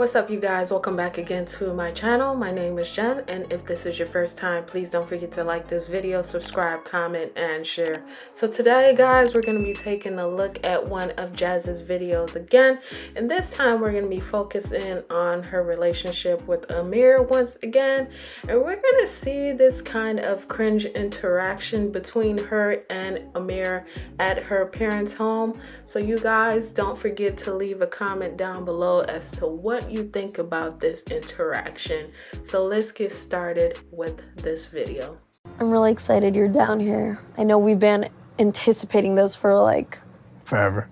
what's up you guys? Welcome back again to my channel. My name is Jen, and if this is your first time, please don't forget to like this video, subscribe, comment, and share. So today guys, we're going to be taking a look at one of Jazz's videos again, and this time we're going to be focusing on her relationship with Ahmir once again, and we're going to see this kind of cringe interaction between her and Ahmir at her parents' home. So you guys don't forget to leave a comment down below as to what you think about this interaction. So let's get started with this video. I'm really excited you're down here. I know we've been anticipating this for like forever.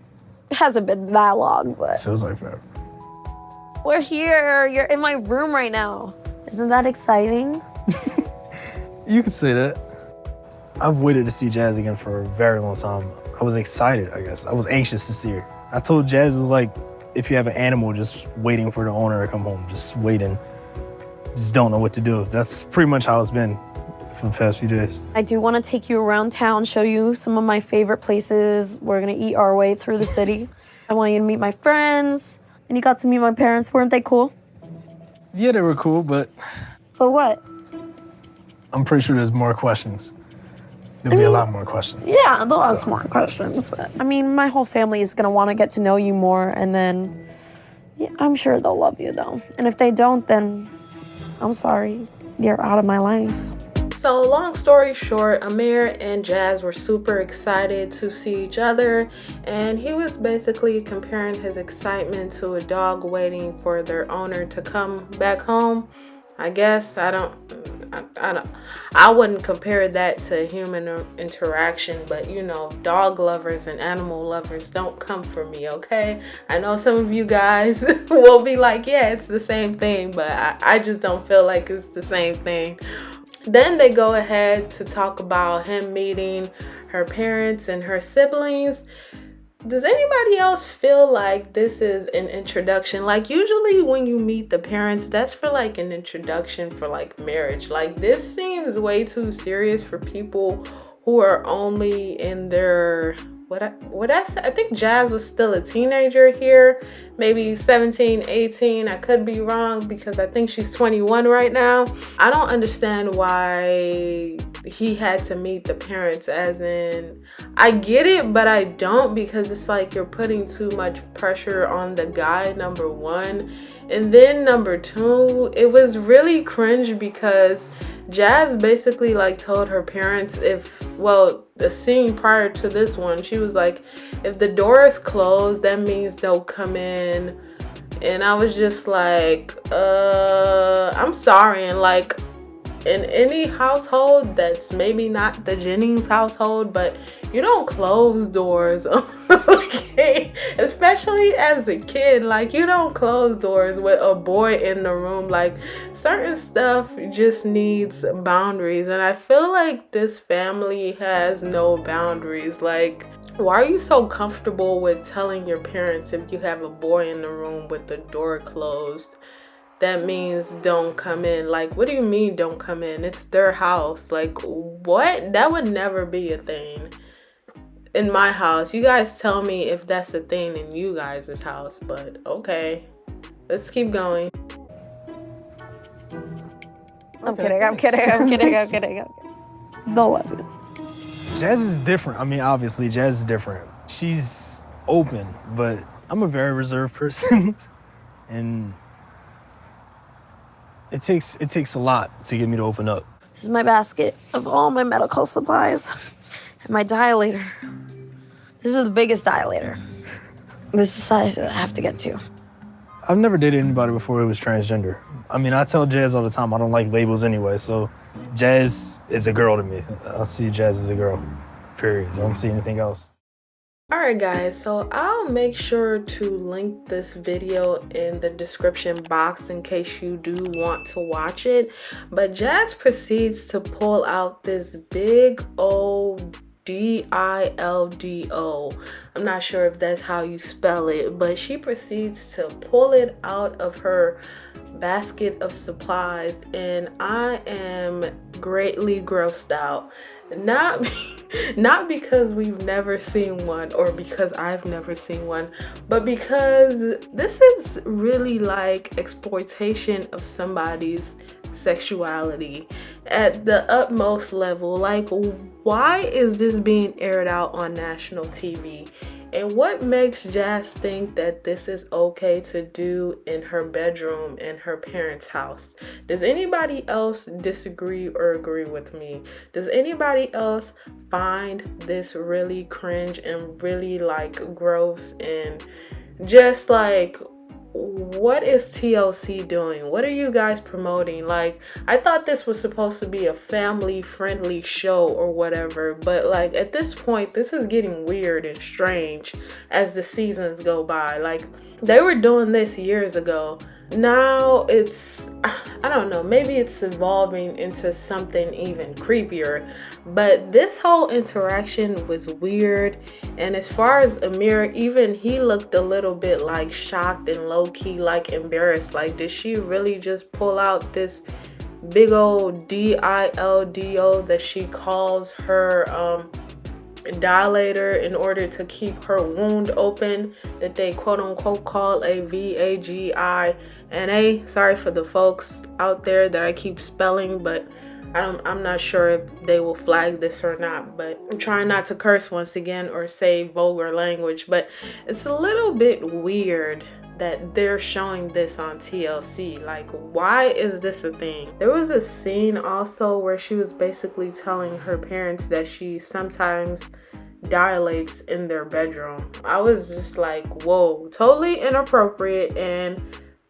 It hasn't been that long, but feels like forever. We're here. You're in my room right now. Isn't that exciting? You could say that. I've waited to see Jazz again for a very long time. I was excited, I guess. I was anxious to see her. I told Jazz it was like if you have an animal just waiting for the owner to come home, just waiting, just don't know what to do. That's pretty much how it's been for the past few days. I do want to take you around town, show you some of my favorite places. We're gonna eat our way through the city. I want you to meet my friends, and you got to meet my parents. Weren't they cool? Yeah, they were cool, but... For what? I'm pretty sure there's more questions. There'll be a lot more questions. Yeah, there'll ask more questions. But, I mean, my whole family is going to want to get to know you more, and then yeah, I'm sure they'll love you, though. And if they don't, then I'm sorry. You're out of my life. So long story short, Ahmir and Jazz were super excited to see each other, and he was basically comparing his excitement to a dog waiting for their owner to come back home. I guess I wouldn't compare that to human interaction, but you know, dog lovers and animal lovers don't come for me, okay? I know some of you guys will be like, yeah, it's the same thing, but I just don't feel like it's the same thing. Then they go ahead to talk about him meeting her parents and her siblings. Does anybody else feel like this is an introduction? Like usually when you meet the parents, that's for like an introduction for like marriage. Like this seems way too serious for people who are only in their, I think Jazz was still a teenager here, maybe 17, 18. I could be wrong because I think she's 21 right now. I don't understand why he had to meet the parents, as in, I get it, but I don't, because it's like you're putting too much pressure on the guy, number one. And then number two, it was really cringe because Jazz basically like told her parents the scene prior to this one, she was like, if the door is closed, that means they'll come in. And I was just like, I'm sorry. And like in any household that's maybe not the Jennings household, but you don't close doors, okay? Especially as a kid, like you don't close doors with a boy in the room. Like certain stuff just needs boundaries, and I feel like this family has no boundaries. Like, why are you so comfortable with telling your parents if you have a boy in the room with the door closed, that means don't come in? Like, what do you mean don't come in? It's their house. Like, what? That would never be a thing in my house. You guys tell me if that's a thing in you guys' house, but okay. Let's keep going. I'm kidding. They'll love you. Jazz is different. I mean, obviously, Jazz is different. She's open, but I'm a very reserved person. And it takes a lot to get me to open up. This is my basket of all my medical supplies and my dilator. This is the biggest dilator. This is the size that I have to get to. I've never dated anybody before who was transgender. I mean, I tell Jazz all the time I don't like labels anyway, so Jazz is a girl to me. I see Jazz as a girl, period. I don't see anything else. Alright guys, so I'll make sure to link this video in the description box in case you do want to watch it. But Jazz proceeds to pull out this big old dildo. I'm not sure if that's how you spell it, but she proceeds to pull it out of her basket of supplies, and I am greatly grossed out. Not not because we've never seen one or because I've never seen one, but because this is really like exploitation of somebody's sexuality at the utmost level. Like, why is this being aired out on national TV? And what makes Jazz think that this is okay to do in her bedroom in her parents' house? Does anybody else disagree or agree with me? Does anybody else find this really cringe and really like gross and just like, what is TLC doing? What are you guys promoting? Like, I thought this was supposed to be a family friendly show or whatever, but like at this point, this is getting weird and strange as the seasons go by. Like, they were doing this years ago. Now it's, I don't know, maybe it's evolving into something even creepier, but this whole interaction was weird. And as far as Ahmir, even he looked a little bit like shocked and low-key like embarrassed. Like, did she really just pull out this big old dildo that she calls her dilator in order to keep her wound open, that they quote unquote call a vagina? Sorry for the folks out there that I keep spelling, but I'm not sure if they will flag this or not. But I'm trying not to curse once again or say vulgar language, but it's a little bit weird that they're showing this on TLC. Like, why is this a thing? There was a scene also where she was basically telling her parents that she sometimes dilates in their bedroom. I was just like, whoa, totally inappropriate. And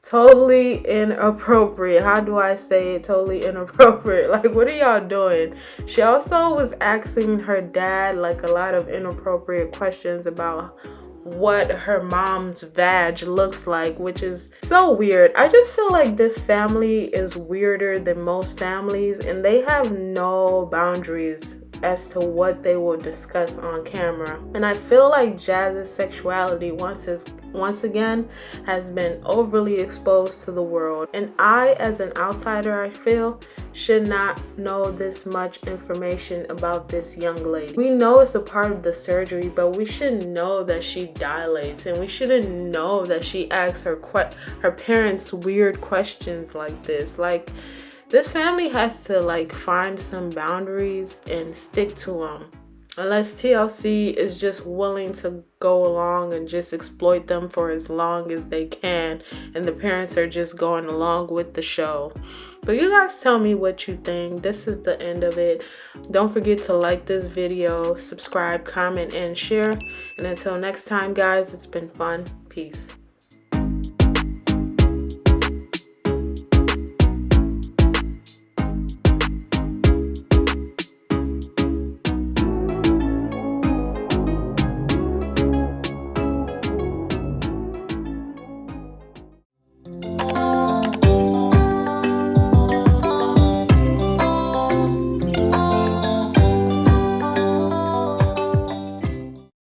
totally inappropriate. How do I say it? Totally inappropriate. Like, what are y'all doing? She also was asking her dad like a lot of inappropriate questions about what her mom's vag looks like, which is so weird. I just feel like this family is weirder than most families, and they have no boundaries as to what they will discuss on camera. And I feel like Jazz's sexuality once again has been overly exposed to the world, and I, as an outsider, I feel should not know this much information about this young lady. We know it's a part of the surgery, but we should know that she dilates, and we shouldn't know that she asks her parents weird questions like this. Like, this family has to like find some boundaries and stick to them. Unless TLC is just willing to go along and just exploit them for as long as they can, and the parents are just going along with the show. But you guys tell me what you think. This is the end of it. Don't forget to like this video, subscribe, comment, and share. And until next time, guys, it's been fun. Peace.